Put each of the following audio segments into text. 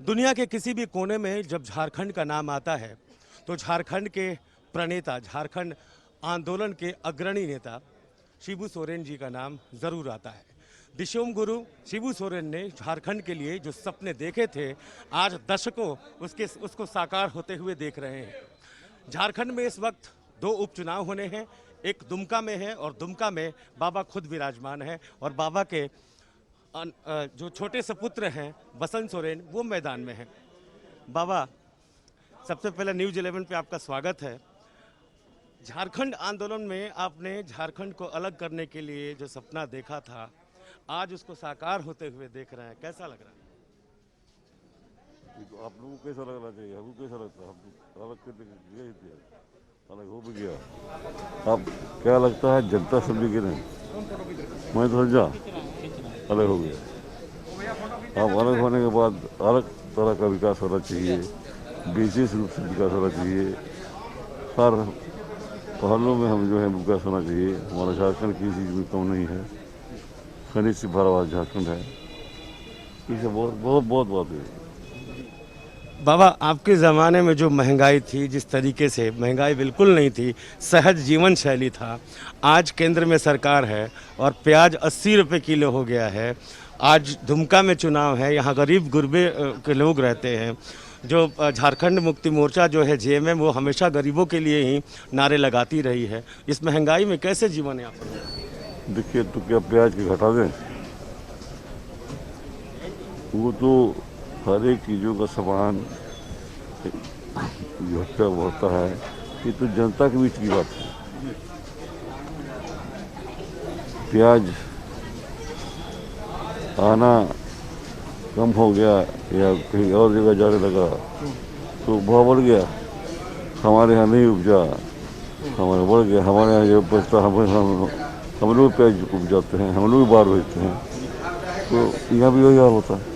दुनिया के किसी भी कोने में जब झारखंड का नाम आता है तो झारखंड के प्रणेता, झारखंड आंदोलन के अग्रणी नेता शिबू सोरेन जी का नाम ज़रूर आता है। दिशोम गुरु शिबू सोरेन ने झारखंड के लिए जो सपने देखे थे, आज दशकों उसको साकार होते हुए देख रहे हैं। झारखंड में इस वक्त दो उपचुनाव होने हैं, एक दुमका में है और दुमका में बाबा खुद विराजमान है और बाबा के जो छोटे सपुत्र हैं बसंत सोरेन वो मैदान में हैं। बाबा, सबसे पहले न्यूज़ 11 पे आपका स्वागत है। झारखंड आंदोलन में आपने झारखंड को अलग करने के लिए जो सपना देखा था, आज उसको साकार होते हुए देख रहे हैं, कैसा लग रहा है? तो आप लोगों को कैसा लगना चाहिए, हमको कैसा लगता है? हम अलग कर गए थे, अलग हो भी गया। अब क्या लगता है, जनता समझी कि नहीं? मैं तो समझा अलग हो गया। अब अलग होने के बाद अलग तरह का विकास होना चाहिए, विशेष रूप से विकास होना चाहिए। हर पहलू में हम जो है विकास होना चाहिए। हमारा झारखंड किसी चीज़ में कम नहीं है, खनिज से भरा हुआ झारखंड है। इसे बहुत बहुत बहुत बात है। बाबा, आपके ज़माने में जो महंगाई थी, जिस तरीके से महंगाई बिल्कुल नहीं थी, सहज जीवन शैली था। आज केंद्र में सरकार है और प्याज 80 रुपये किलो हो गया है। आज दुमका में चुनाव है, यहाँ गरीब गुरबे के लोग रहते हैं। जो झारखंड मुक्ति मोर्चा जो है जेएमएम, वो हमेशा गरीबों के लिए ही नारे लगाती रही है। इस महंगाई में कैसे जीवन यापन? देखिए, तो क्या प्याज के घटा दें? वो तो हर एक चीज़ों का सामान घटता होता है। ये तो जनता के बीच की बात है। प्याज आना कम हो गया या कहीं और जगह जाने लगा तो भाव बढ़ गया। हमारे यहाँ नहीं उपजा, हमारे बढ़ गया। हमारे यहाँ जो उपजता हम लोग प्याज उपजाते हैं, हम लोग बाहर भेजते हैं, तो यहाँ भी वही हाल होता है।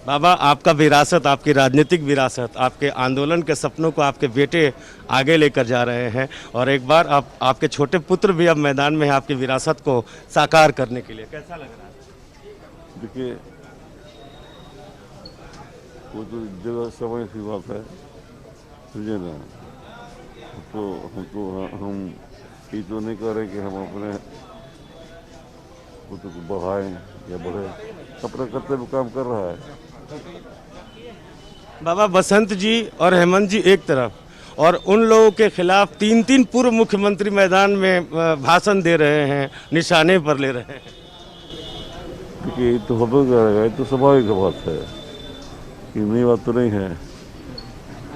बाबा, आपका विरासत, आपकी राजनीतिक विरासत, आपके आंदोलन के सपनों को आपके बेटे आगे लेकर जा रहे हैं और एक बार आपके छोटे पुत्र भी अब मैदान में हैं आपकी विरासत को साकार करने के लिए। कैसा लग रहा है? देखिए, वो तो जगह समय की बात है, समझे ना। हम ये तो नहीं कर रहे कि हम अपने पुत्र को बढ़ाएं या बढ़े। अपना कर्तव्य काम कर रहा है। बाबा, बसंत जी और हेमंत जी एक तरफ और उन लोगों के खिलाफ 3 पूर्व मुख्यमंत्री मैदान में भाषण दे रहे हैं, निशाने पर ले रहे हैं। देखिए, ये तो हो जाएगा, ये तो स्वाभाविक बात है, ये नई बात तो नहीं है।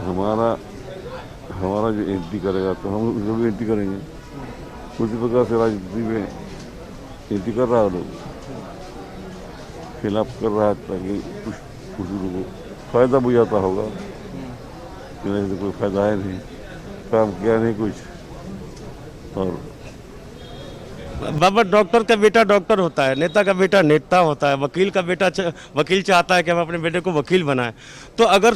हमारा जो एंट्री करेगा तो हम जो भी एंट्री करेंगे, उसी प्रकार से राजनीति में एंट्री कर रहा है। लोग खिलाफ कर रहा है ताकि कुछ लोगों को फायदा बुझाता होगा, नहीं तो कोई फायदा है नहीं, काम किया नहीं कुछ। और बाबा, डॉक्टर का बेटा डॉक्टर होता है, नेता का बेटा नेता होता है, वकील का बेटा वकील चाहता है कि हम अपने बेटे को वकील बनाएं। तो अगर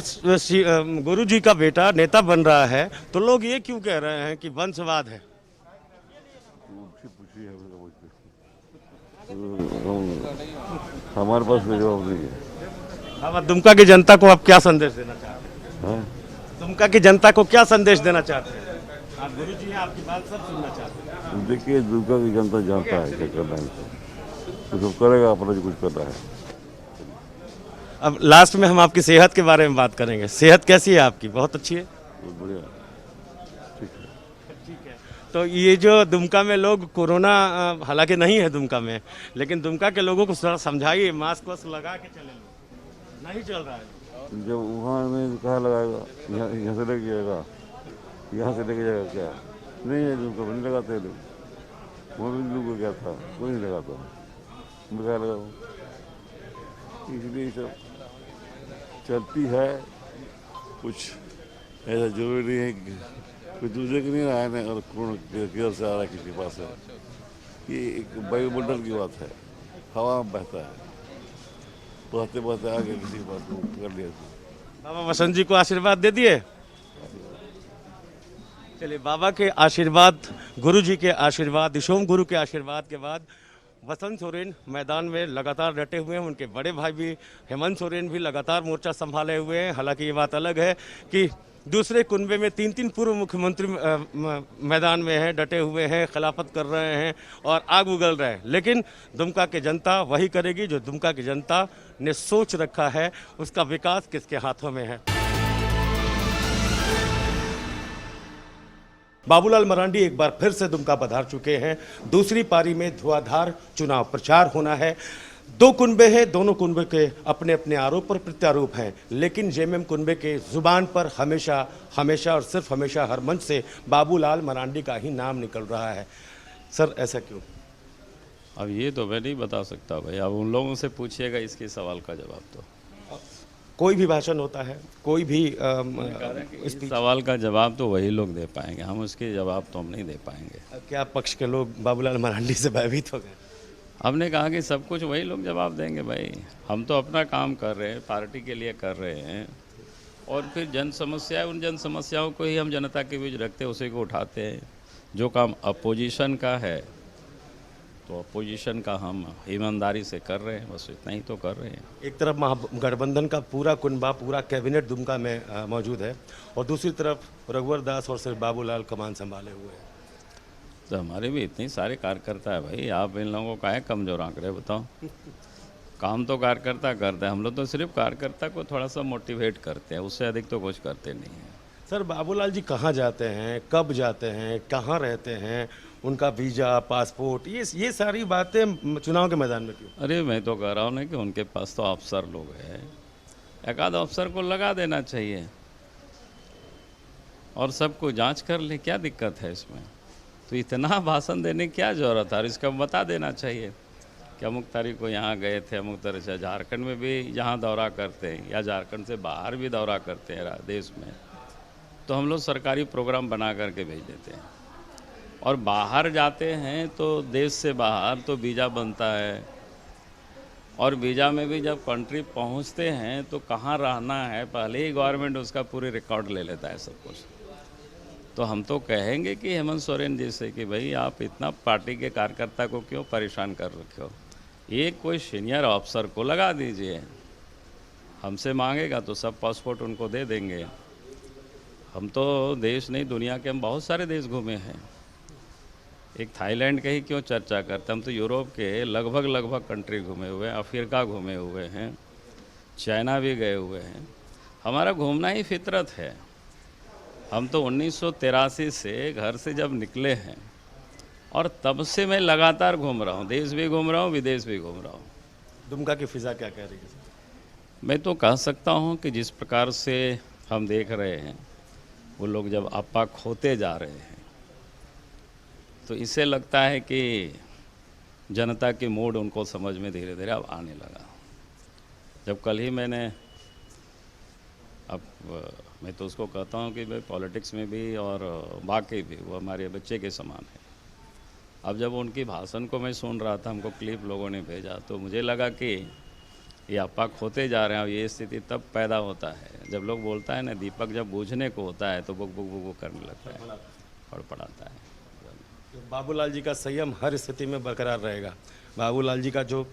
गुरु जी का बेटा नेता बन रहा है तो लोग ये क्यों कह रहे हैं कि वंशवाद है? हमारे पास कोई जवाब नहीं है। बाबा, दुमका की जनता को आप क्या संदेश देना चाहते हैं? हाँ? दुमका की जनता को क्या संदेश देना चाहते हैं? आप गुरु जी हैं, आपकी बात सब सुनना चाहते हैं। देखिए, दुमका की जनता जानता है क्या करना है, तो सब करेगा अपना जो कुछ करना है। अब लास्ट में हम आपकी सेहत के बारे में बात करेंगे। सेहत कैसी है आपकी? बहुत अच्छी है, बहुत बढ़िया, ठीक है। ठीक है। तो ये जो दुमका में लोग कोरोना, हालांकि नहीं है दुमका में, लेकिन दुमका के लोगों को थोड़ा समझाइए, मास्क वास्क लगा के चले। लोग नहीं चल रहा है। जब वहाँ में कहाँ लगाएगा, यहाँ से लेके जाएगा, यहाँ से लेके जाएगा क्या? नहीं है, दुमका नहीं लगाते लोग। वहाँ भी लोग को क्या था, कोई नहीं लगाता, मैं क्या लगाऊँ। इसलिए सब चलती है। कुछ ऐसा जरूरी नहीं है कि कोई दूसरे के नहीं आया नहीं और कौन किधर से आ रहा है, किसके पास है। ये एक वायुमंडल की बात है, हवा में बहता है, बहते बहते आगे किसी के पास कर लिया। बाबा बसंत जी को आशीर्वाद दे दिए। चलिए, बाबा के आशीर्वाद, गुरु जी के आशीर्वाद, दिशोम गुरु के आशीर्वाद के बाद वसंत सोरेन मैदान में लगातार डटे हुए हैं। उनके बड़े भाई भी हेमंत सोरेन भी लगातार मोर्चा संभाले हुए हैं। हालांकि ये बात अलग है कि दूसरे कुनबे में तीन तीन पूर्व मुख्यमंत्री मैदान में हैं, डटे हुए हैं, खिलाफत कर रहे हैं और आग उगल रहे हैं। लेकिन दुमका की जनता वही करेगी जो दुमका की जनता ने सोच रखा है। उसका विकास किसके हाथों में है। बाबूलाल मरांडी एक बार फिर से दुमका पधार चुके हैं। दूसरी पारी में धुआंधार चुनाव प्रचार होना है। दो कुनबे हैं, दोनों कुनबे के अपने अपने आरोप और प्रत्यारोप हैं, लेकिन जेएमएम कुनबे के जुबान पर हमेशा हमेशा और सिर्फ हमेशा हर मंच से बाबूलाल मरांडी का ही नाम निकल रहा है। सर, ऐसा क्यों? अब ये तो मैं नहीं बता सकता भाई, अब उन लोगों से पूछिएगा इसके सवाल का जवाब। तो कोई भी भाषण होता है, कोई भी इस सवाल का जवाब तो वही लोग दे पाएंगे, हम उसके जवाब तो हम नहीं दे पाएंगे। क्या पक्ष के लोग बाबूलाल मरांडी से भयभीत हो गए? हमने कहा कि सब कुछ वही लोग जवाब देंगे भाई। हम तो अपना काम कर रहे हैं, पार्टी के लिए कर रहे हैं, और फिर जन समस्या, उन जन समस्याओं को ही हम जनता के बीच रखते हैं, उसी को उठाते हैं। जो काम अपोजिशन का है तो अपोजिशन का हम ईमानदारी से कर रहे हैं, बस इतना ही तो कर रहे हैं। एक तरफ महागठबंधन का पूरा कुनबा, पूरा कैबिनेट दुमका में मौजूद है, और दूसरी तरफ रघुवर दास और सिर्फ बाबूलाल कमान संभाले हुए हैं। तो हमारे भी इतने सारे कार्यकर्ता है भाई, आप इन लोगों को काहे कमजोर आंक रहे बताओ। काम तो कार्यकर्ता करते हैं, हम लोग तो सिर्फ कार्यकर्ता को थोड़ा सा मोटिवेट करते हैं, उससे अधिक तो कुछ करते नहीं हैं। सर, बाबूलाल जी कहाँ जाते हैं, कब जाते हैं, कहाँ रहते हैं, उनका वीज़ा, पासपोर्ट, ये सारी बातें चुनाव के मैदान में क्यों? अरे मैं तो कह रहा हूँ ना कि उनके पास तो अफसर लोग हैं, एक आध अफसर को लगा देना चाहिए और सबको जांच कर ले, क्या दिक्कत है इसमें? तो इतना भाषण देने की क्या ज़रूरत है? और इसका बता देना चाहिए कि अमुक तारीख को यहाँ गए थे, अमुक तरह से झारखंड में भी जहाँ दौरा करते हैं या झारखंड से बाहर भी दौरा करते हैं देश में, तो हम लोग सरकारी प्रोग्राम बना करके भेज देते हैं। और बाहर जाते हैं तो देश से बाहर तो वीज़ा बनता है, और वीज़ा में भी जब कंट्री पहुंचते हैं तो कहाँ रहना है पहले ही गवर्नमेंट उसका पूरे रिकॉर्ड ले लेता है सब कुछ। तो हम तो कहेंगे कि हेमंत सोरेन जी से कि भाई आप इतना पार्टी के कार्यकर्ता को क्यों परेशान कर रखे हो, एक कोई सीनियर अफसर को लगा दीजिए। हमसे मांगेगा तो सब पासपोर्ट उनको दे देंगे। हम तो देश नहीं, दुनिया के हम बहुत सारे देश घूमे हैं, एक थाईलैंड के ही क्यों चर्चा करते, हम तो यूरोप के लगभग कंट्री घूमे हुए हैं, अफ्रीका घूमे हुए हैं, चाइना भी गए हुए हैं। हमारा घूमना ही फितरत है। हम तो 1983 से घर से जब निकले हैं और तब से मैं लगातार घूम रहा हूँ, देश भी घूम रहा हूँ, विदेश भी घूम रहा हूँ। दुमका की फिजा क्या कह रही है? मैं तो कह सकता हूँ कि जिस प्रकार से हम देख रहे हैं वो लोग जब आपा खोते जा रहे हैं, तो इससे लगता है कि जनता की मूड उनको समझ में धीरे धीरे अब आने लगा। जब कल ही मैंने, अब मैं तो उसको कहता हूँ कि भाई पॉलिटिक्स में भी और बाकी भी वो हमारे बच्चे के समान है। अब जब उनकी भाषण को मैं सुन रहा था, हमको क्लिप लोगों ने भेजा, तो मुझे लगा कि ये आपा खोते जा रहे हैं। और ये स्थिति तब पैदा होता है जब लोग बोलता है ना, दीपक जब बूझने को होता है तो बुक बुक बुक बुक करने लगता है, फड़फड़ाता है। बाबूलाल जी का संयम हर स्थिति में बरकरार रहेगा। बाबूलाल जी का जो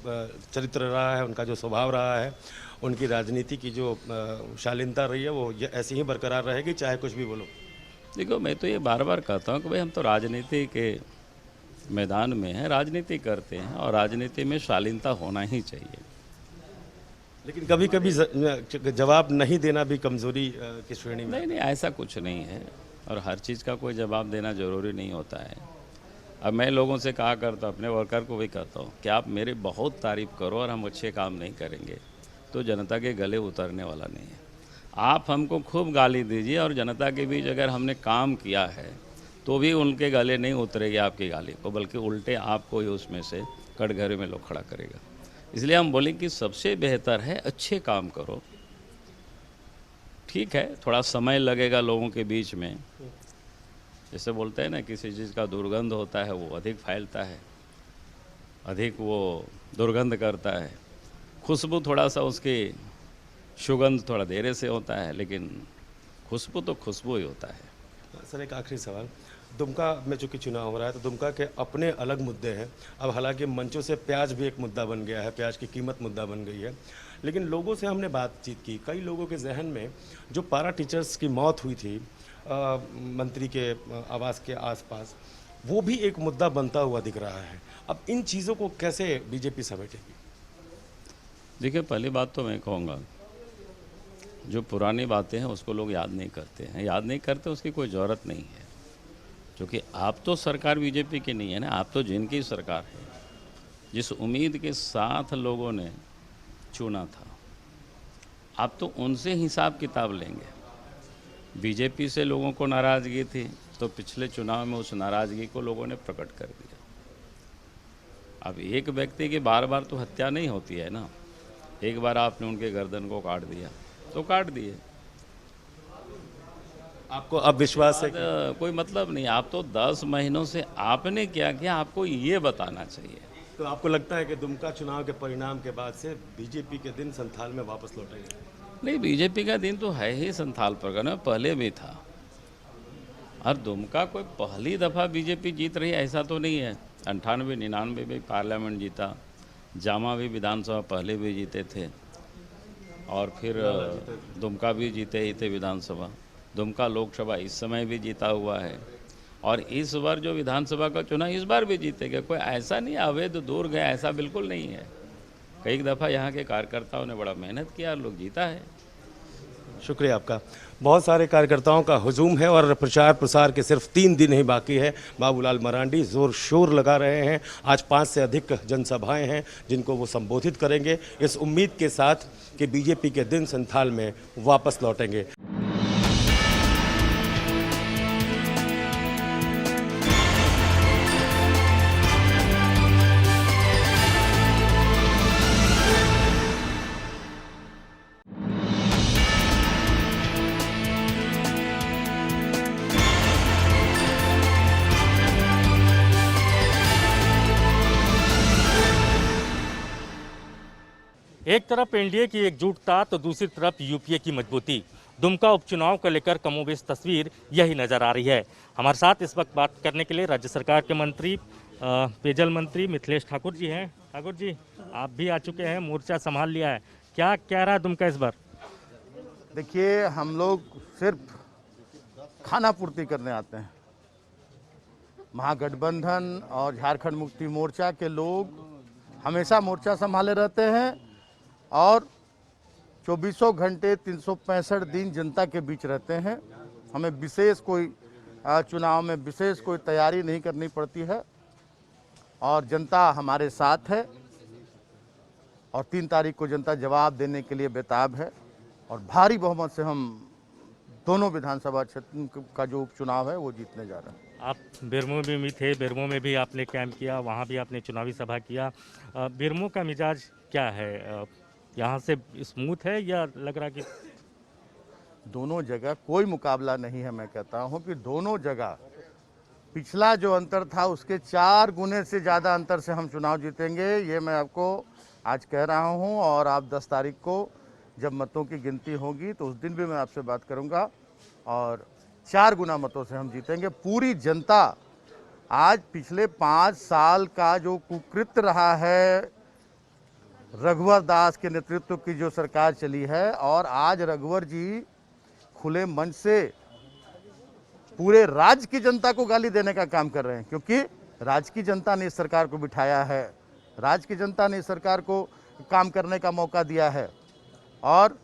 चरित्र रहा है, उनका जो स्वभाव रहा है, उनकी राजनीति की जो शालीनता रही है, वो ऐसी ही बरकरार रहेगी चाहे कुछ भी बोलो। देखो, मैं तो ये बार बार कहता हूँ कि भाई हम तो राजनीति के मैदान में हैं, राजनीति करते हैं, और राजनीति में शालीनता होना ही चाहिए। लेकिन कभी कभी जवाब नहीं देना भी कमजोरी की श्रेणी में। नहीं, ऐसा कुछ नहीं है, और हर चीज़ का कोई जवाब देना ज़रूरी नहीं होता है। अब मैं लोगों से कहा करता हूँ, अपने वर्कर को भी कहता हूँ कि आप मेरी बहुत तारीफ़ करो और हम अच्छे काम नहीं करेंगे तो जनता के गले उतरने वाला नहीं है। आप हमको खूब गाली दीजिए और जनता के बीच अगर हमने काम किया है तो भी उनके गले नहीं उतरेगी आपकी गाली को, बल्कि उल्टे आपको ही उसमें से कटघरे में लोग खड़ा करेगा। इसलिए हम बोलें कि सबसे बेहतर है अच्छे काम करो। ठीक है, थोड़ा समय लगेगा लोगों के बीच में, जैसे बोलते हैं ना, किसी चीज़ का दुर्गंध होता है वो अधिक फैलता है, अधिक वो दुर्गंध करता है। खुशबू थोड़ा सा, उसकी सुगंध थोड़ा देर से होता है, लेकिन खुशबू तो खुशबू ही होता है। सर, एक आखिरी सवाल, दुमका में चूंकि चुनाव हो रहा है तो दुमका के अपने अलग मुद्दे हैं। अब हालांकि मंचों से प्याज भी एक मुद्दा बन गया है, प्याज की कीमत मुद्दा बन गई है, लेकिन लोगों से हमने बातचीत की, कई लोगों के जहन में जो पारा टीचर्स की मौत हुई थी मंत्री के आवास के आसपास, वो भी एक मुद्दा बनता हुआ दिख रहा है। अब इन चीज़ों को कैसे बीजेपी समेटेगी? देखिए, पहली बात तो मैं कहूँगा, जो पुरानी बातें हैं उसको लोग याद नहीं करते हैं, याद नहीं करते, उसकी कोई ज़रूरत नहीं है, क्योंकि आप तो सरकार बीजेपी की नहीं है ना, आप तो जिनकी सरकार है, जिस उम्मीद के साथ लोगों ने चुना था, आप तो उनसे हिसाब किताब लेंगे। बीजेपी से लोगों को नाराज़गी थी, तो पिछले चुनाव में उस नाराज़गी को लोगों ने प्रकट कर दिया। अब एक व्यक्ति की बार बार तो हत्या नहीं होती है ना, एक बार आपने उनके गर्दन को काट दिया तो काट दिए, आपको अब विश्वास है? कोई मतलब नहीं। आप तो 10 महीनों से आपने क्या किया, आपको ये बताना चाहिए। तो आपको लगता है कि दुमका चुनाव के परिणाम के बाद से बीजेपी के दिन संथाल में वापस लौटेंगे? नहीं, बीजेपी का दिन तो है ही संथाल परगना, पहले भी था। और दुमका कोई पहली दफ़ा बीजेपी जीत रही है ऐसा तो नहीं है। 98, 99 में पार्लियामेंट जीता, जामा भी विधानसभा पहले भी जीते थे, और फिर दुमका भी जीते ही थे विधानसभा। दुमका लोकसभा इस समय भी जीता हुआ है, और इस बार जो विधानसभा का चुनाव इस बार भी जीतेगा। कोई ऐसा नहीं अवैध दूर गया, ऐसा बिल्कुल नहीं है। कई दफ़ा यहाँ के कार्यकर्ताओं ने बड़ा मेहनत किया और लोग जीता है। शुक्रिया आपका। बहुत सारे कार्यकर्ताओं का हुजूम है और प्रचार प्रसार के सिर्फ 3 दिन ही बाकी है। बाबूलाल मरांडी जोर शोर लगा रहे हैं। आज 5 से अधिक जनसभाएं हैं जिनको वो संबोधित करेंगे, इस उम्मीद के साथ कि बीजेपी के दिन संथाल में वापस लौटेंगे। एक तरफ एनडीए की एकजुटता तो दूसरी तरफ यूपीए की मजबूती। दुमका उपचुनाव को लेकर कमोबेश तस्वीर यही नजर आ रही है। हमारे साथ इस वक्त बात करने के लिए राज्य सरकार के मंत्री, पेयजल मंत्री मिथिलेश ठाकुर जी हैं। ठाकुर जी, आप भी आ चुके हैं, मोर्चा संभाल लिया है, क्या कह रहा है दुमका इस बार? देखिए, हम लोग सिर्फ खाना पूर्ति करने आते हैं। महागठबंधन और झारखंड मुक्ति मोर्चा के लोग हमेशा मोर्चा संभाले रहते हैं और 24 घंटे 365 दिन जनता के बीच रहते हैं। हमें विशेष कोई चुनाव में विशेष कोई तैयारी नहीं करनी पड़ती है और जनता हमारे साथ है, और 3 तारीख को जनता जवाब देने के लिए बेताब है, और भारी बहुमत से हम दोनों विधानसभा क्षेत्र का जो उपचुनाव है वो जीतने जा रहे हैं। आप बेरमो में भी थे, बेरमो में भी आपने कैंप किया, वहाँ भी आपने चुनावी सभा किया। बेरमो का मिजाज क्या है? यहाँ से स्मूथ है या लग रहा कि? दोनों जगह कोई मुकाबला नहीं है। मैं कहता हूँ कि दोनों जगह पिछला जो अंतर था उसके 4 गुने से ज़्यादा अंतर से हम चुनाव जीतेंगे, ये मैं आपको आज कह रहा हूँ। और आप 10 तारीख को जब मतों की गिनती होगी तो उस दिन भी मैं आपसे बात करूँगा, और 4 गुना मतों से हम जीतेंगे। पूरी जनता आज पिछले 5 साल का जो कुकृत्य रहा है, रघुवर दास के नेतृत्व की जो सरकार चली है, और आज रघुवर जी खुले मंच से पूरे राज्य की जनता को गाली देने का काम कर रहे हैं, क्योंकि राज्य की जनता ने इस सरकार को बिठाया है, राज्य की जनता ने इस सरकार को काम करने का मौका दिया है, और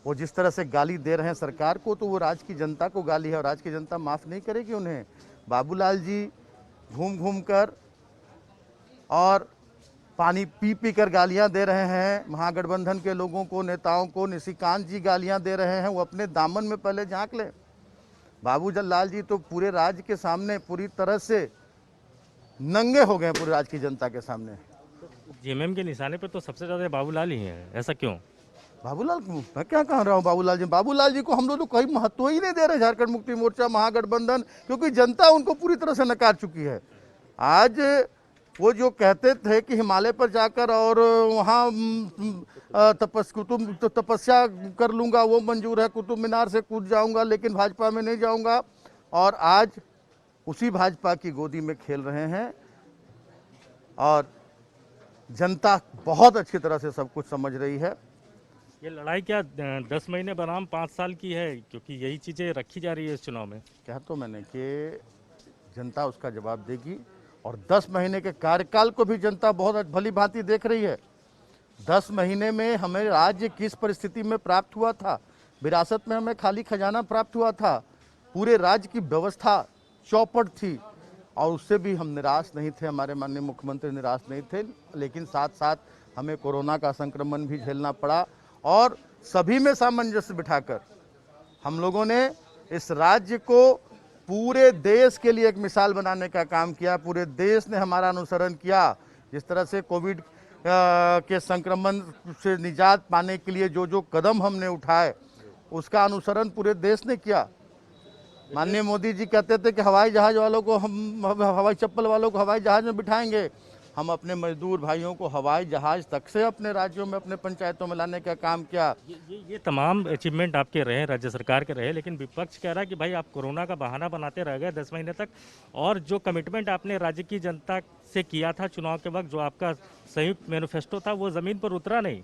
वो जिस तरह से गाली दे रहे हैं सरकार को, तो वो राज्य की जनता को गाली है और राज्य की जनता माफ़ नहीं करेगी उन्हें। बाबूलाल जी घूम घूम कर और पानी पी पी कर गालियां दे रहे हैं महागठबंधन के लोगों को, नेताओं को। निशिकांत जी गालियां दे रहे हैं, वो अपने दामन में पहले झांक लें। बाबूलाल जी तो पूरे राज्य के सामने पूरी तरह से नंगे हो गए, पूरे राज्य की जनता के सामने। जेएमएम के निशाने पे तो सबसे ज़्यादा बाबूलाल ही है, ऐसा क्यों? बाबूलाल, मैं क्या कह रहा हूँ बाबूलाल जी को हम लोग तो कोई महत्व ही नहीं दे रहे, झारखंड मुक्ति मोर्चा, महागठबंधन, क्योंकि जनता उनको पूरी तरह से नकार चुकी है। आज वो जो कहते थे कि हिमालय पर जाकर और वहाँ तपस्या कर लूँगा, वो मंजूर है, कुतुब मीनार से कूद जाऊँगा, लेकिन भाजपा में नहीं जाऊँगा, और आज उसी भाजपा की गोदी में खेल रहे हैं और जनता बहुत अच्छी तरह से सब कुछ समझ रही है। ये लड़ाई क्या 10 महीने बनाम 5 साल की है, क्योंकि यही चीज़ें रखी जा रही है इस चुनाव में। कहा तो मैंने कि जनता उसका जवाब देगी और 10 महीने के कार्यकाल को भी जनता बहुत भली भांति देख रही है। 10 महीने में हमें राज्य किस परिस्थिति में प्राप्त हुआ था, विरासत में हमें खाली खजाना प्राप्त हुआ था, पूरे राज्य की व्यवस्था चौपट थी और उससे भी हम निराश नहीं थे, हमारे माननीय मुख्यमंत्री निराश नहीं थे। लेकिन साथ साथ हमें कोरोना का संक्रमण भी झेलना पड़ा और सभी में सामंजस्य बिठाकर हम लोगों ने इस राज्य को पूरे देश के लिए एक मिसाल बनाने का काम किया। पूरे देश ने हमारा अनुसरण किया। जिस तरह से कोविड के संक्रमण से निजात पाने के लिए जो जो कदम हमने उठाए उसका अनुसरण पूरे देश ने किया। माननीय मोदी जी कहते थे कि हवाई जहाज वालों को हम हवाई चप्पल वालों को हवाई जहाज में बिठाएंगे। हम अपने मजदूर भाइयों को हवाई जहाज तक से अपने राज्यों में, अपने पंचायतों में लाने का काम किया। ये तमाम अचीवमेंट आपके रहे, राज्य सरकार के रहे, लेकिन विपक्ष कह रहा है कि भाई आप कोरोना का बहाना बनाते रह गए 10 महीने तक और जो कमिटमेंट आपने राज्य की जनता से किया था चुनाव के वक्त, जो आपका संयुक्त मैनिफेस्टो था, वो ज़मीन पर उतरा नहीं।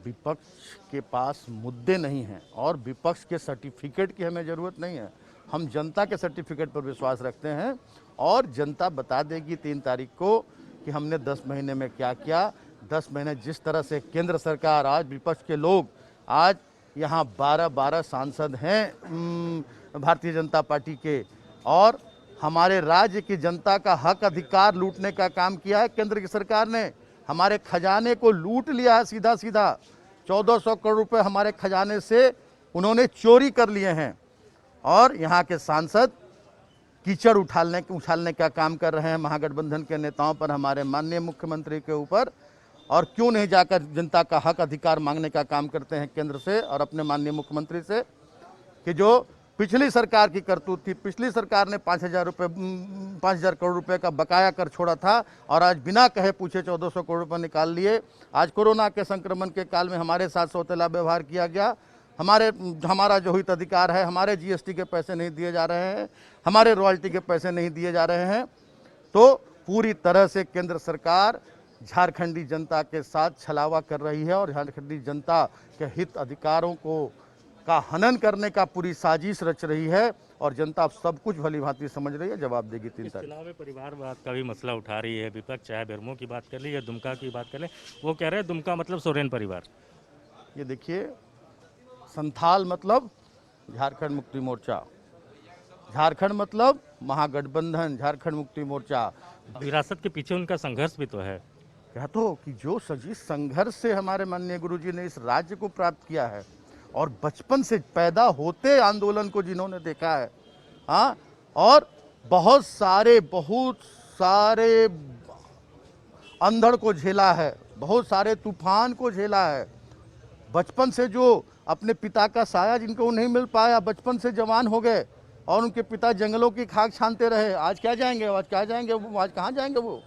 विपक्ष के पास मुद्दे नहीं हैं और विपक्ष के सर्टिफिकेट की हमें ज़रूरत नहीं है। हम जनता के सर्टिफिकेट पर विश्वास रखते हैं और जनता बता देगी 3 तारीख को कि हमने 10 महीने में क्या किया। 10 महीने जिस तरह से केंद्र सरकार, आज विपक्ष के लोग, आज यहाँ 12 सांसद हैं भारतीय जनता पार्टी के और हमारे राज्य की जनता का हक अधिकार लूटने का काम किया है केंद्र की सरकार ने। हमारे खजाने को लूट लिया है सीधा सीधा। 1400 करोड़ रुपए हमारे खजाने से उन्होंने चोरी कर लिए हैं और यहाँ के सांसद कीचड़ उछालने का काम कर रहे हैं महागठबंधन के नेताओं पर, हमारे माननीय मुख्यमंत्री के ऊपर। और क्यों नहीं जाकर जनता का हक अधिकार मांगने का काम करते हैं केंद्र से और अपने माननीय मुख्यमंत्री से कि जो पिछली सरकार की करतूत थी, पिछली सरकार ने 5,000 करोड़ रुपए का बकाया कर छोड़ा था और आज बिना कहे पूछे 1400 करोड़ रुपए निकाल लिए। आज कोरोना के संक्रमण के काल में हमारे साथ सौतेला व्यवहार किया गया। हमारा जो हित अधिकार है, हमारे जीएसटी के पैसे नहीं दिए जा रहे हैं, हमारे रॉयल्टी के पैसे नहीं दिए जा रहे हैं। तो पूरी तरह से केंद्र सरकार झारखंडी जनता के साथ छलावा कर रही है और झारखंडी जनता के हित अधिकारों का हनन करने का पूरी साजिश रच रही है और जनता सब कुछ भली भांति समझ रही है, जवाब देगी 3 तारीख। चुनाव में परिवारवाद का भी मसला उठा रही है विपक्ष, चाहे बेरमो की बात कर ले या दुमका की बात कर ले। वो कह रहे हैं दुमका मतलब सोरेन परिवार। ये देखिए, संथाल मतलब झारखंड मुक्ति मोर्चा, झारखंड मतलब महागठबंधन, झारखंड मुक्ति मोर्चा। विरासत के पीछे उनका संघर्ष भी तो है। कहा तो कि जो जिस संघर्ष से हमारे माननीय गुरुजी ने इस राज्य को प्राप्त किया है और बचपन से पैदा होते आंदोलन को जिन्होंने देखा है, हाँ, और बहुत सारे अंधड़ को झेला है, बहुत सारे तूफान को झेला है। बचपन से जो अपने पिता का साया जिनको नहीं मिल पाया, बचपन से जवान हो गए और उनके पिता जंगलों की खाक छानते रहे। आज क्या जाएंगे, आज कहाँ जाएंगे वो?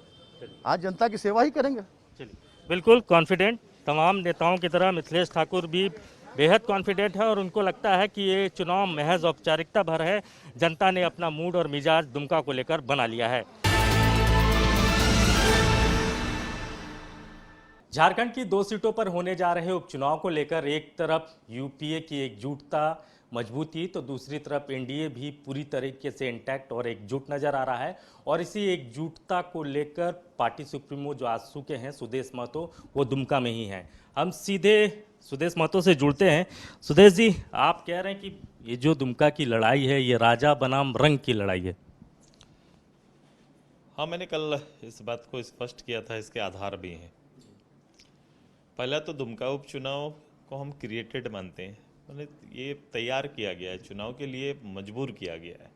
आज जनता की सेवा ही करेंगे। चलिए, बिल्कुल कॉन्फिडेंट तमाम नेताओं की तरह मिथिलेश ठाकुर भी बेहद कॉन्फिडेंट है और उनको लगता है कि ये चुनाव महज औपचारिकता भर है। जनता ने अपना मूड और मिजाज दुमका को लेकर बना लिया है। झारखंड की 2 सीटों पर होने जा रहे उपचुनाव को लेकर एक तरफ यूपीए की एकजुटता मजबूती तो दूसरी तरफ एनडीए भी पूरी तरीके से इंटैक्ट और एकजुट नजर आ रहा है। और इसी एकजुटता को लेकर पार्टी सुप्रीमो जो आजसू के हैं सुदेश महतो, वो दुमका में ही हैं। हम सीधे सुदेश महतो से जुड़ते हैं। सुदेश जी, आप कह रहे हैं कि ये जो दुमका की लड़ाई है ये राजा बनाम रंग की लड़ाई है। हाँ, मैंने कल इस बात को स्पष्ट किया था, इसके आधार भी हैं। पहला तो दुमका उपचुनाव को हम क्रिएटेड मानते हैं, मतलब ये तैयार किया गया है, चुनाव के लिए मजबूर किया गया है।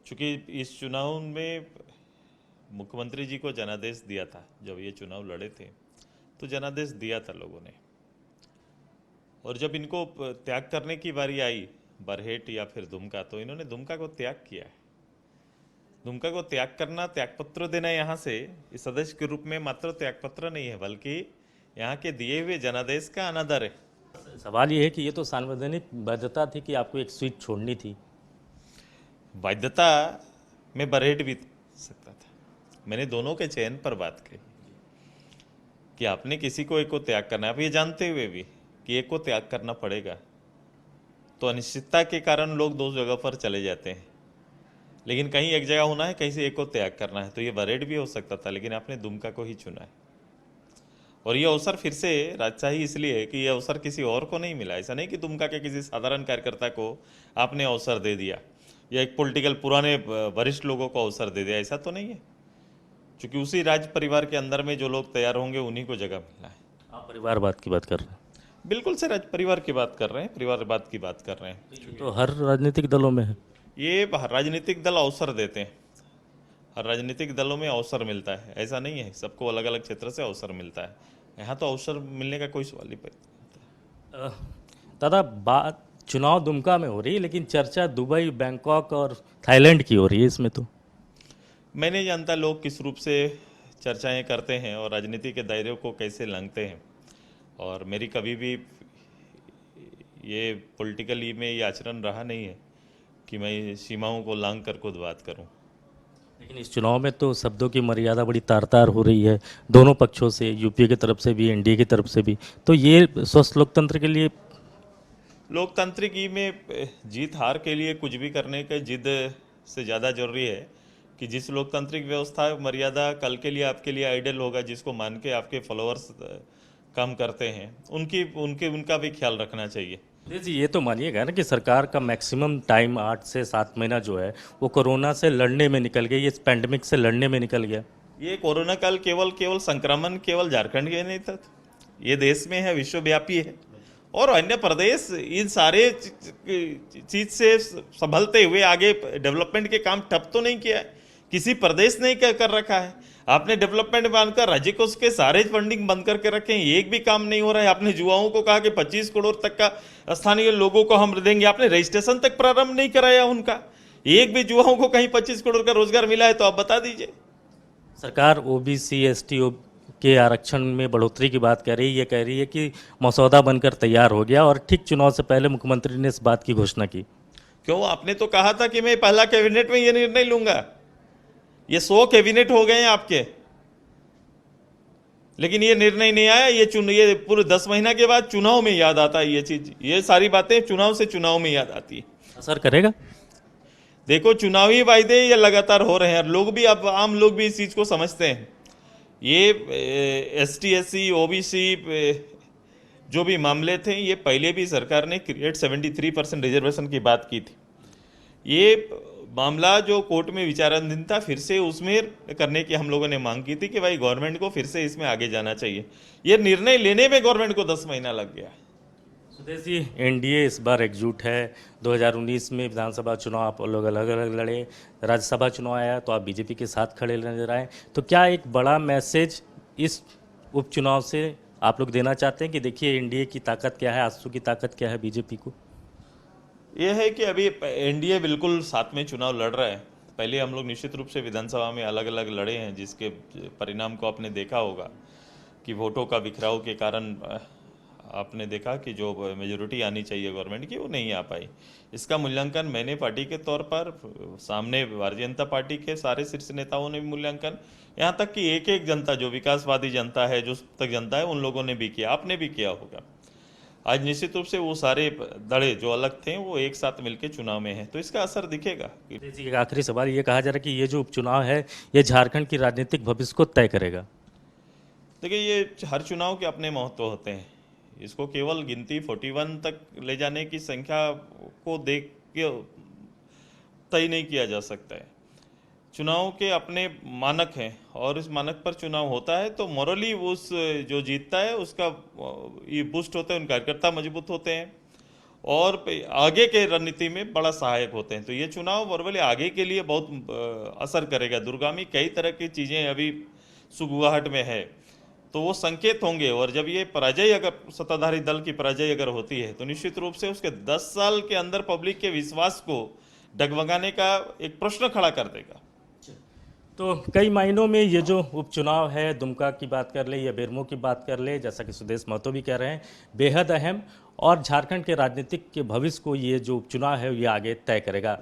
चूँकि इस चुनाव में मुख्यमंत्री जी को जनादेश दिया था, जब ये चुनाव लड़े थे तो जनादेश दिया था लोगों ने, और जब इनको त्याग करने की बारी आई बरहेट या फिर दुमका, तो इन्होंने दुमका को त्याग किया है। दुमका को त्याग करना, त्यागपत्र देना यहाँ से इस सदस्य के रूप में मात्र त्यागपत्र नहीं है, बल्कि यहाँ के दिए हुए जनादेश का अनादर है। सवाल ये है कि ये तो सांवैधानिक बाध्यता थी कि आपको एक सीट छोड़नी थी। बाध्यता मैं बरहेट भी सकता था। मैंने दोनों के चयन पर बात कही कि आपने किसी को एक को त्याग करना है। आप ये जानते हुए भी कि एक को त्याग करना पड़ेगा, तो अनिश्चितता के कारण लोग दो जगह पर चले जाते हैं, लेकिन कहीं एक जगह होना है, कहीं से एक को त्याग करना है। तो ये बरहेट भी हो सकता था, लेकिन आपने दुमका को ही चुना है। और ये अवसर फिर से राजशाही इसलिए है कि ये अवसर किसी और को नहीं मिला। ऐसा नहीं कि दुमका के किसी साधारण कार्यकर्ता को आपने अवसर दे दिया या एक पॉलिटिकल पुराने वरिष्ठ लोगों को अवसर दे दिया, ऐसा तो नहीं है। क्योंकि उसी राज परिवार के अंदर में जो लोग तैयार होंगे उन्हीं को जगह मिलना है। आप परिवारवाद की बात कर रहे हैं, बिल्कुल से राज परिवार की बात कर रहे हैं, परिवारवाद की बात कर रहे हैं। तो हर राजनीतिक दलों में है। ये राजनीतिक दल अवसर देते हैं, हर राजनीतिक दलों में अवसर मिलता है, ऐसा नहीं है सबको अलग अलग क्षेत्र से अवसर मिलता है। यहाँ तो अवसर मिलने का कोई सवाल ही पैदा। दादा, बात चुनाव दुमका में हो रही है, लेकिन चर्चा दुबई, बैंकॉक और थाईलैंड की हो रही है इसमें। तो मैं नहीं जानता लोग किस रूप से चर्चाएं करते हैं और राजनीति के दायरे को कैसे लांघते हैं, और मेरी कभी भी ये पॉलिटिकली में ये आचरण रहा नहीं है कि मैं सीमाओं को लांघ कर खुद बात करूं। लेकिन इस चुनाव में तो शब्दों की मर्यादा बड़ी तार-तार हो रही है दोनों पक्षों से, यूपीए की तरफ से भी, एनडीए की तरफ से भी। तो ये स्वस्थ लोकतंत्र के लिए, लोकतांत्रिक में जीत हार के लिए कुछ भी करने के जिद से ज़्यादा जरूरी है कि जिस लोकतांत्रिक व्यवस्था मर्यादा कल के लिए आपके लिए आइडियल होगा, जिसको मान के आपके फॉलोअर्स काम करते हैं, उनका भी ख्याल रखना चाहिए। जी, ये तो मानिएगा ना कि सरकार का मैक्सिमम टाइम 8 से 7 महीना जो है वो कोरोना से लड़ने में निकल गया, ये पैंडेमिक से लड़ने में निकल गया। ये कोरोना काल केवल संक्रमण केवल झारखंड के नहीं था, ये देश में है, विश्वव्यापी है, और अन्य प्रदेश इन सारे चीज से संभलते हुए आगे डेवलपमेंट के काम ठप तो नहीं किया है, किसी प्रदेश ने कर रखा है। आपने डेवलपमेंट बांधकर राज्य को उसके सारे फंडिंग बंद करके रखे हैं, एक भी काम नहीं हो रहा है। आपने युवाओं को कहा कि 25 करोड़ तक का स्थानीय लोगों को हम देंगे, आपने रजिस्ट्रेशन तक प्रारंभ नहीं कराया उनका। एक भी युवाओं को कहीं 25 करोड़ का रोजगार मिला है तो आप बता दीजिए। सरकार ओबीसी एसटी के आरक्षण में बढ़ोतरी की बात कर रही है, ये कह रही है कि मसौदा बनकर तैयार हो गया, और ठीक चुनाव से पहले मुख्यमंत्री ने इस बात की घोषणा की। क्यों? आपने तो कहा था कि मैं पहला कैबिनेट में ये निर्णय लूंगा। ये 100 कैबिनेट हो गए हैं आपके, लेकिन ये निर्णय नहीं आया। ये पूरे 10 महीना के बाद चुनाव में याद आता है ये चीज, ये सारी बातें चुनाव से चुनाव में याद आती है। असर करेगा? देखो, चुनावी वायदे ये लगातार हो रहे हैं, लोग भी, अब आम लोग भी इस चीज को समझते हैं। ये एसटी एससी ओबीसी जो भी मामले थे, ये पहले भी सरकार ने क्रिएट 73% रिजर्वेशन की बात की थी। ये मामला जो कोर्ट में विचाराधीन था, फिर से उसमें करने की हम लोगों ने मांग की थी कि भाई गवर्नमेंट को फिर से इसमें आगे जाना चाहिए। ये निर्णय लेने में गवर्नमेंट को 10 महीना लग गया। सुदेश जी, एनडीए इस बार एकजुट है। 2019 में विधानसभा चुनाव आप लोग अलग अलग लड़े, राज्यसभा चुनाव आया तो आप बीजेपी के साथ खड़े नजर आए। तो क्या एक बड़ा मैसेज इस उपचुनाव से आप लोग देना चाहते हैं कि देखिए एनडीए की ताकत क्या है, आजसू की ताकत क्या है बीजेपी को? यह है कि अभी एनडीए बिल्कुल साथ में चुनाव लड़ रहा है। पहले हम लोग निश्चित रूप से विधानसभा में अलग अलग लड़े हैं, जिसके परिणाम को आपने देखा होगा कि वोटों का बिखराव के कारण आपने देखा कि जो मेजोरिटी आनी चाहिए गवर्नमेंट की वो नहीं आ पाई। इसका मूल्यांकन मैंने पार्टी के तौर पर, सामने भारतीय जनता पार्टी के सारे शीर्ष नेताओं ने भी मूल्यांकन, यहाँ तक कि एक एक जनता, जो विकासवादी जनता है, जो तक जनता है, उन लोगों ने भी किया, आपने भी किया होगा। आज निश्चित रूप से वो सारे दड़े जो अलग थे वो एक साथ मिलकर चुनाव में हैं, तो इसका असर दिखेगा। जी, एक आखिरी सवाल ये कहा जा रहा है कि ये जो उपचुनाव है ये झारखंड की राजनीतिक भविष्य को तय करेगा। देखिए, ये हर चुनाव के अपने महत्व होते हैं, इसको केवल गिनती 41 तक ले जाने की संख्या को देख के तय नहीं किया जा सकता है। चुनाव के अपने मानक हैं और इस मानक पर चुनाव होता है तो मॉरली उस जो जीतता है उसका ये बूस्ट होता है, उन कार्यकर्ता मजबूत होते हैं और आगे के रणनीति में बड़ा सहायक होते हैं। तो ये चुनाव मॉरली आगे के लिए बहुत असर करेगा। दूरगामी कई तरह की चीज़ें अभी सुगुआहट में है, तो वो संकेत होंगे, और जब ये पराजय, अगर सत्ताधारी दल की पराजय अगर होती है तो निश्चित रूप से उसके 10 साल के अंदर पब्लिक के विश्वास को डगमगाने का एक प्रश्न खड़ा कर देगा। तो कई मायनों में ये जो उपचुनाव है, दुमका की बात कर ले या बेरमो की बात कर ले, जैसा कि सुदेश महतो भी कह रहे हैं, बेहद अहम, और झारखंड के राजनीतिक के भविष्य को ये जो उपचुनाव है ये आगे तय करेगा।